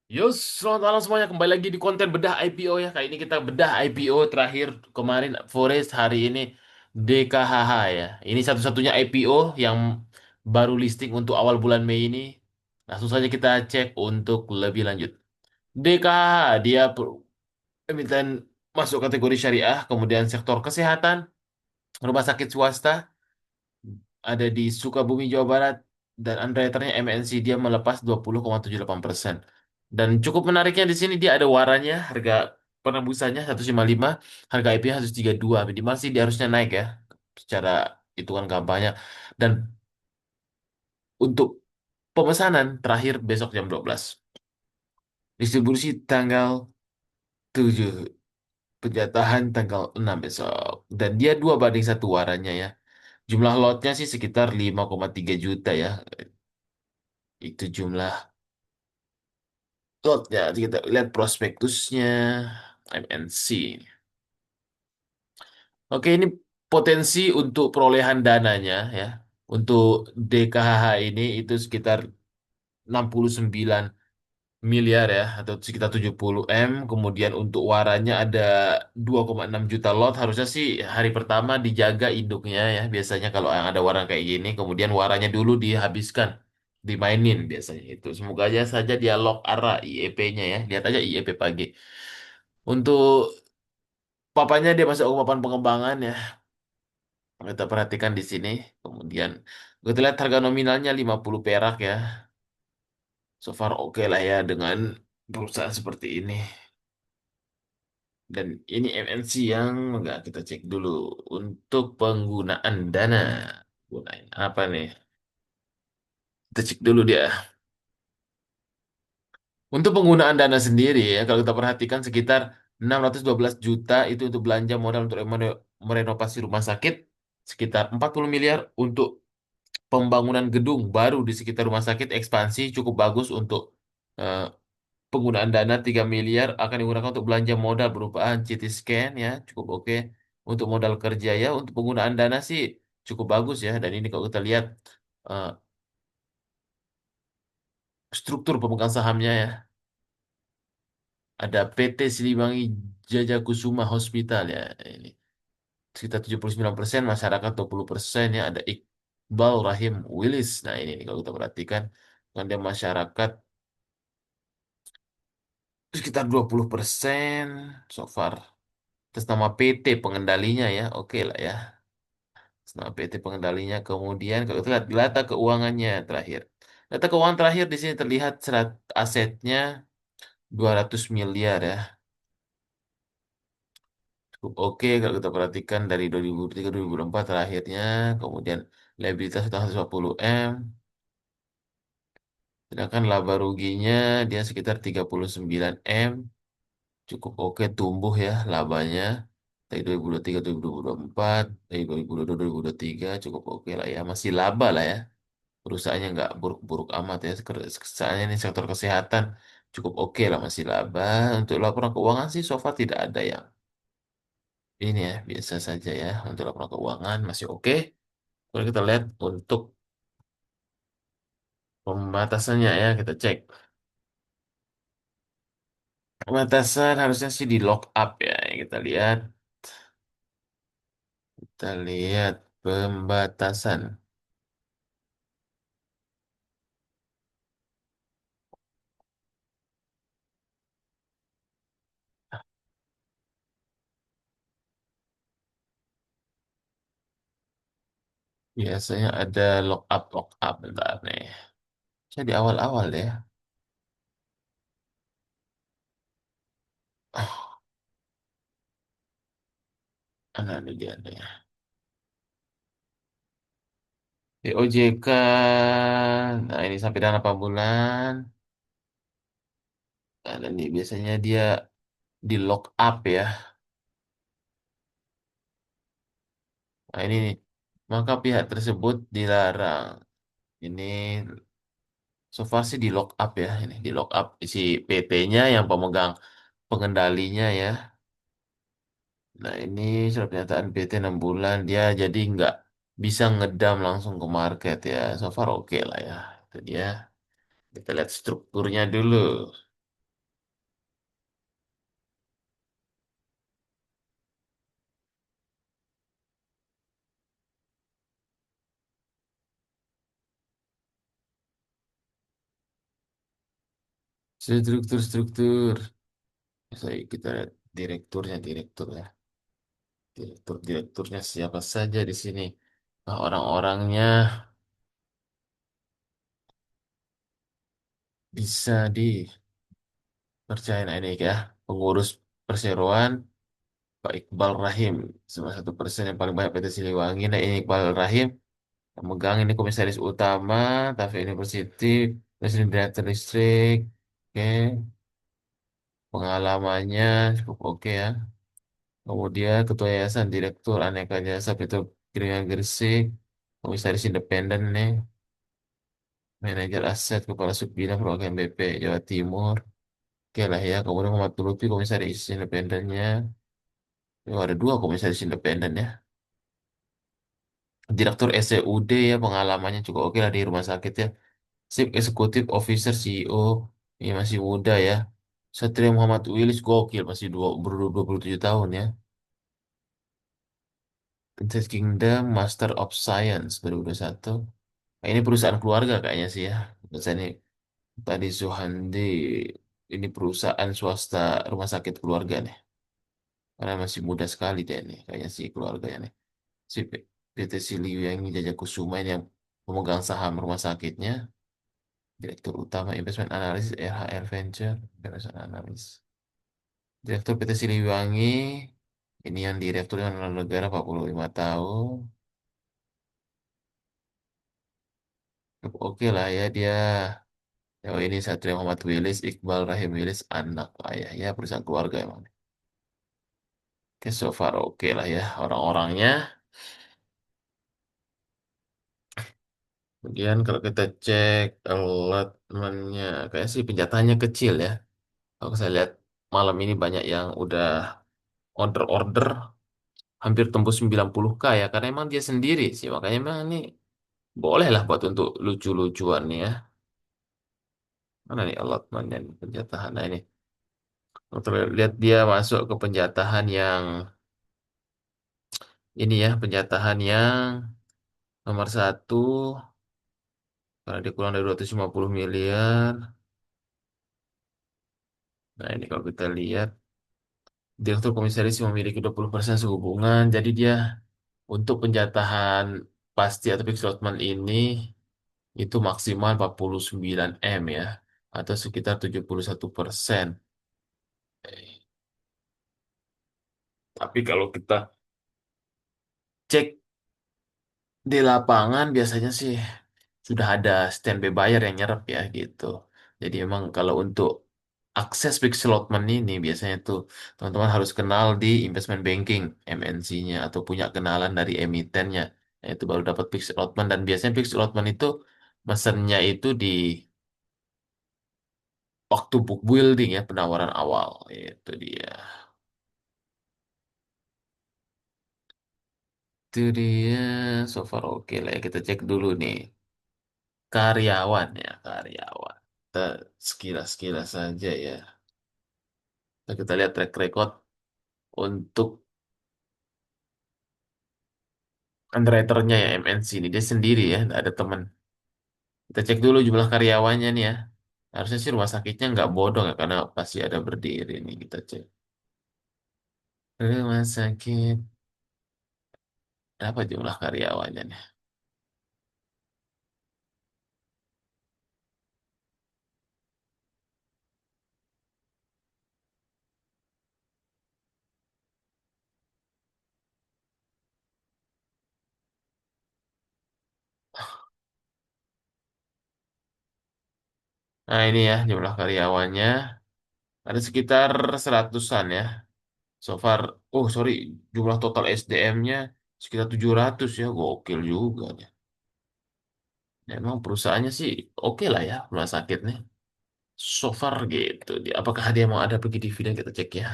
Yus, selamat malam semuanya. Kembali lagi di konten bedah IPO ya. Kali ini kita bedah IPO terakhir kemarin Forest, hari ini DKHH ya. Ini satu-satunya IPO yang baru listing untuk awal bulan Mei ini. Langsung saja kita cek untuk lebih lanjut. DKHH dia emiten masuk kategori syariah, kemudian sektor kesehatan, rumah sakit swasta, ada di Sukabumi, Jawa Barat, dan underwriternya MNC dia melepas 20,78%. Dan cukup menariknya di sini dia ada warannya, harga penembusannya 155, harga IP 132. Minimal sih dia harusnya naik ya secara hitungan kampanye. Dan untuk pemesanan terakhir besok jam 12. Distribusi tanggal 7, penjatahan tanggal 6 besok. Dan dia 2 banding 1 warannya ya. Jumlah lotnya sih sekitar 5,3 juta ya. Itu jumlah lotnya. Kita lihat prospektusnya MNC. Oke, ini potensi untuk perolehan dananya ya. Untuk DKHH ini itu sekitar 69 miliar ya, atau sekitar 70 M. Kemudian untuk waranya ada 2,6 juta lot. Harusnya sih hari pertama dijaga induknya ya. Biasanya kalau yang ada waran kayak gini, kemudian waranya dulu dihabiskan, dimainin biasanya itu. Semoga aja saja dia lock arah IEP-nya ya. Lihat aja IEP pagi. Untuk papanya dia masuk ke papan pengembangan ya. Kita perhatikan di sini. Kemudian kita lihat harga nominalnya 50 perak ya. So far oke lah ya dengan perusahaan seperti ini. Dan ini MNC yang enggak kita cek dulu untuk penggunaan dana. Gunain apa nih? Kita cek dulu dia. Untuk penggunaan dana sendiri ya, kalau kita perhatikan sekitar 612 juta itu untuk belanja modal untuk merenovasi rumah sakit, sekitar 40 miliar untuk pembangunan gedung baru di sekitar rumah sakit ekspansi cukup bagus untuk eh, penggunaan dana 3 miliar akan digunakan untuk belanja modal berupa CT scan ya cukup oke. Untuk modal kerja ya untuk penggunaan dana sih cukup bagus ya, dan ini kalau kita lihat eh, struktur pemegang sahamnya ya, ada PT Siliwangi Jajakusuma Hospital ya, ini sekitar 79%, masyarakat 20% ya, ada Iqbal Rahim Willis. Nah ini nih, kalau kita perhatikan kan dia masyarakat sekitar 20% so far. Terus nama PT pengendalinya ya, oke lah ya. Terus nama PT pengendalinya. Kemudian kalau kita lihat data keuangannya terakhir. Data keuangan terakhir di sini terlihat asetnya 200 miliar ya. Cukup oke kalau kita perhatikan dari 2003-2024 terakhirnya. Kemudian liabilitas 140 M. Sedangkan laba ruginya dia sekitar 39 M. Cukup oke tumbuh ya labanya. Dari 2023 2024, dari 2022 2023 cukup oke lah ya. Masih laba lah ya. Perusahaannya nggak buruk-buruk amat ya. Soalnya ini sektor kesehatan cukup oke lah, masih laba. Untuk laporan keuangan sih so far tidak ada yang ini ya, biasa saja ya. Untuk laporan keuangan masih oke. Kalau kita lihat untuk pembatasannya ya, kita cek. Pembatasan harusnya sih di lock up ya. Kita lihat, kita lihat pembatasan. Biasanya ada lock up bentar nih. Saya di awal-awal ya. Oh, ini dia nih. Di OJK, nah ini sampai dengan 8 bulan. Nah, dan ini biasanya dia di lock up ya. Nah ini nih. Maka pihak tersebut dilarang. Ini so far sih di lock up ya. Ini di lock up si PT-nya yang pemegang pengendalinya ya. Nah ini surat pernyataan PT 6 bulan. Dia jadi nggak bisa ngedam langsung ke market ya. So far oke lah ya. Itu dia. Kita lihat strukturnya dulu. Struktur. Saya kita lihat direktur ya. Direkturnya siapa saja di sini. Nah, orang-orangnya bisa dipercaya. Nah, ini ya, pengurus perseroan Pak Iqbal Rahim, salah satu persen yang paling banyak PT Siliwangi. Nah, ini Iqbal Rahim yang megang ini komisaris utama Tafe University, Presiden Direktur Listrik. Oke, pengalamannya cukup oke ya. Kemudian Ketua Yayasan Direktur Aneka Jasa Petrokimia Gresik, Komisaris Independen nih, Manajer Aset Kepala Subbidang Perwakilan BP Jawa Timur. Oke lah ya, kemudian Muhammad Lutfi Komisaris Independennya. Oh, ada dua komisaris independen ya. Direktur SCUD ya, pengalamannya juga oke lah di rumah sakit ya. Chief Executive Officer CEO, ini masih muda ya. Satria Muhammad Willis gokil, masih 27 tahun ya. Tencent Kingdom Master of Science 2021. Nah, ini perusahaan keluarga kayaknya sih ya. Baca ini tadi Zuhandi, ini perusahaan swasta rumah sakit keluarga nih. Karena masih muda sekali dia nih, kayaknya sih keluarganya nih. Si PT Siliu yang Jajak Kusuma ini yang pemegang saham rumah sakitnya. Direktur Utama Investment Analysis RHR Venture, Investment Analyst. Direktur PT Siliwangi, ini yang direktur yang negara 45 tahun. Cukup oke lah ya dia. Oh ini Satria Muhammad Willis, Iqbal Rahim Willis, anak lah ya. Ya perusahaan keluarga emang. Oke, so far oke lah ya orang-orangnya. Kemudian kalau kita cek allotmentnya, kayak sih penjatahannya kecil ya. Kalau saya lihat malam ini banyak yang udah order-order hampir tembus 90K ya. Karena emang dia sendiri sih. Makanya emang ini boleh lah buat untuk lucu-lucuan nih ya. Mana nih allotmentnya nih, penjatahan. Nah ini. Untuk lihat dia masuk ke penjatahan yang ini ya. Penjatahan yang nomor satu. Karena dia kurang dari 250 miliar. Nah ini kalau kita lihat. Direktur komisaris memiliki 20% sehubungan. Jadi dia untuk penjatahan pasti atau fixed allotment ini itu maksimal 49 M ya. Atau sekitar 71%. Tapi kalau kita cek di lapangan biasanya sih sudah ada standby buyer yang nyerap ya gitu. Jadi emang kalau untuk akses fixed allotment ini biasanya tuh teman-teman harus kenal di investment banking MNC-nya atau punya kenalan dari emitennya. Nah, itu baru dapat fixed allotment dan biasanya fixed allotment itu mesennya itu di waktu book building ya penawaran awal itu dia. Itu dia so far oke lah ya kita cek dulu nih karyawan ya karyawan. Kita sekilas-sekilas saja ya. Nah, kita lihat track record untuk underwriternya ya MNC ini. Dia sendiri ya, nggak ada teman. Kita cek dulu jumlah karyawannya nih ya. Harusnya sih rumah sakitnya nggak bodong ya, karena pasti ada berdiri nih. Kita cek. Rumah sakit, berapa jumlah karyawannya nih? Nah ini ya jumlah karyawannya. Ada sekitar seratusan ya. So far, oh sorry, jumlah total SDM-nya sekitar 700 ya. Gokil juga nih. Emang perusahaannya sih oke lah ya rumah sakit nih. So far gitu. Apakah dia mau ada bagi dividen kita cek ya.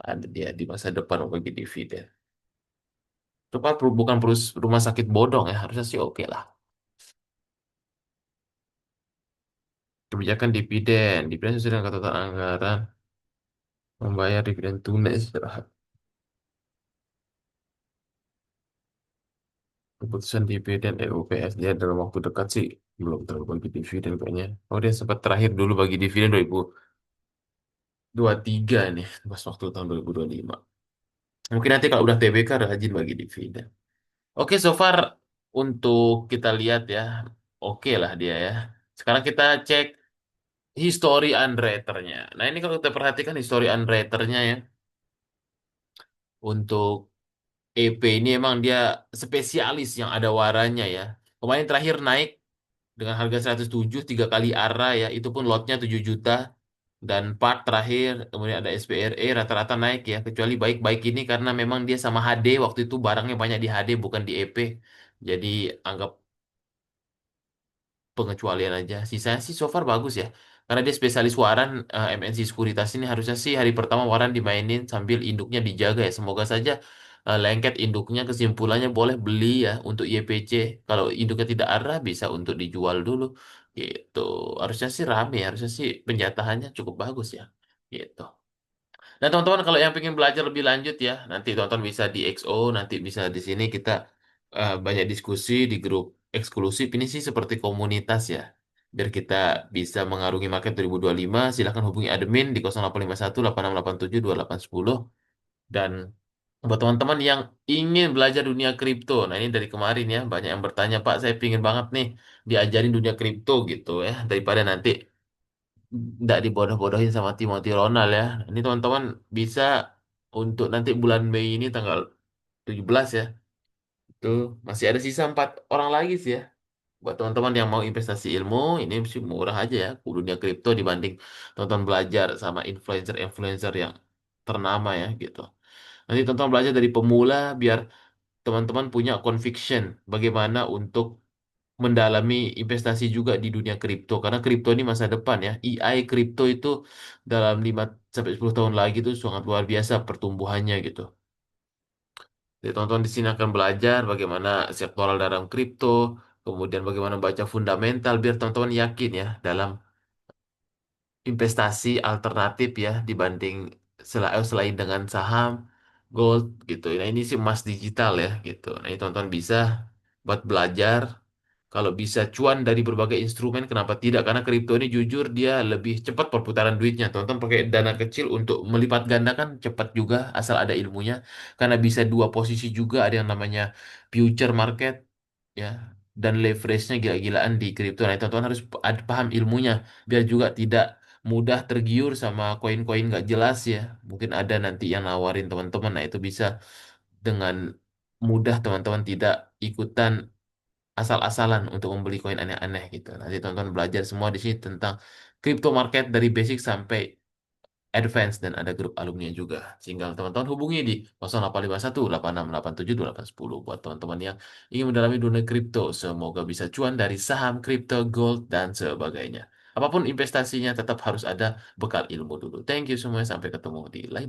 Ada dia di masa depan mau bagi dividen. Itu kan bukan rumah sakit bodong ya. Harusnya sih oke lah. Kebijakan dividen. Dividen sesuai dengan ketetapan anggaran. Membayar dividen tunai secara keputusan dividen EUPS dia dalam waktu dekat sih belum terlalu bagi dividen kayaknya. Oh dia sempat terakhir dulu bagi dividen 2000. 23 nih, pas waktu tahun 2025. Mungkin nanti kalau udah TBK rajin bagi dividen. Oke, so far untuk kita lihat ya, oke lah dia ya. Sekarang kita cek history unraternya. Nah ini kalau kita perhatikan history unraternya ya, untuk EP ini emang dia spesialis yang ada waranya ya. Kemarin terakhir naik dengan harga 107 3 kali ARA ya, itu pun lotnya 7 juta. Dan part terakhir, kemudian ada SPRE rata-rata naik ya, kecuali baik-baik ini karena memang dia sama HD, waktu itu barangnya banyak di HD bukan di EP. Jadi anggap pengecualian aja. Sisanya sih so far bagus ya. Karena dia spesialis waran, MNC Sekuritas ini harusnya sih hari pertama waran dimainin sambil induknya dijaga ya. Semoga saja lengket induknya, kesimpulannya boleh beli ya untuk YPC. Kalau induknya tidak arah bisa untuk dijual dulu. Gitu. Harusnya sih rame, harusnya sih penjatahannya cukup bagus ya. Gitu. Nah, teman-teman kalau yang pengen belajar lebih lanjut ya, nanti tonton bisa di XO, nanti bisa di sini kita banyak diskusi di grup eksklusif. Ini sih seperti komunitas ya. Biar kita bisa mengarungi market 2025, silahkan hubungi admin di 0851 8687 2810. Dan buat teman-teman yang ingin belajar dunia kripto, nah ini dari kemarin ya, banyak yang bertanya, Pak, saya pingin banget nih diajarin dunia kripto gitu ya, daripada nanti nggak dibodoh-bodohin sama Timothy Ronald ya. Ini teman-teman bisa untuk nanti bulan Mei ini tanggal 17 ya. Itu masih ada sisa 4 orang lagi sih ya. Buat teman-teman yang mau investasi ilmu, ini sih murah aja ya. Dunia kripto dibanding tonton belajar sama influencer-influencer yang ternama ya gitu. Nanti tonton belajar dari pemula biar teman-teman punya conviction bagaimana untuk mendalami investasi juga di dunia kripto karena kripto ini masa depan ya. AI kripto itu dalam 5 sampai 10 tahun lagi itu sangat luar biasa pertumbuhannya gitu. Jadi tonton di sini akan belajar bagaimana sektoral dalam kripto, kemudian bagaimana baca fundamental biar teman-teman yakin ya dalam investasi alternatif ya dibanding selain dengan saham, gold gitu. Nah, ini sih emas digital ya gitu. Nah, ini tonton bisa buat belajar. Kalau bisa cuan dari berbagai instrumen, kenapa tidak? Karena kripto ini jujur dia lebih cepat perputaran duitnya. Tonton pakai dana kecil untuk melipat gandakan cepat juga asal ada ilmunya. Karena bisa dua posisi juga, ada yang namanya future market ya dan leverage-nya gila-gilaan di kripto. Nah, teman-teman harus paham ilmunya biar juga tidak mudah tergiur sama koin-koin nggak jelas ya. Mungkin ada nanti yang nawarin teman-teman. Nah, itu bisa dengan mudah teman-teman tidak ikutan asal-asalan untuk membeli koin aneh-aneh gitu. Nanti tonton belajar semua di sini tentang crypto market dari basic sampai advance dan ada grup alumni juga. Sehingga teman-teman hubungi di 0851 8687 2810 buat teman-teman yang ingin mendalami dunia kripto. Semoga bisa cuan dari saham, kripto, gold, dan sebagainya. Apapun investasinya tetap harus ada bekal ilmu dulu. Thank you semuanya. Sampai ketemu di lain waktu.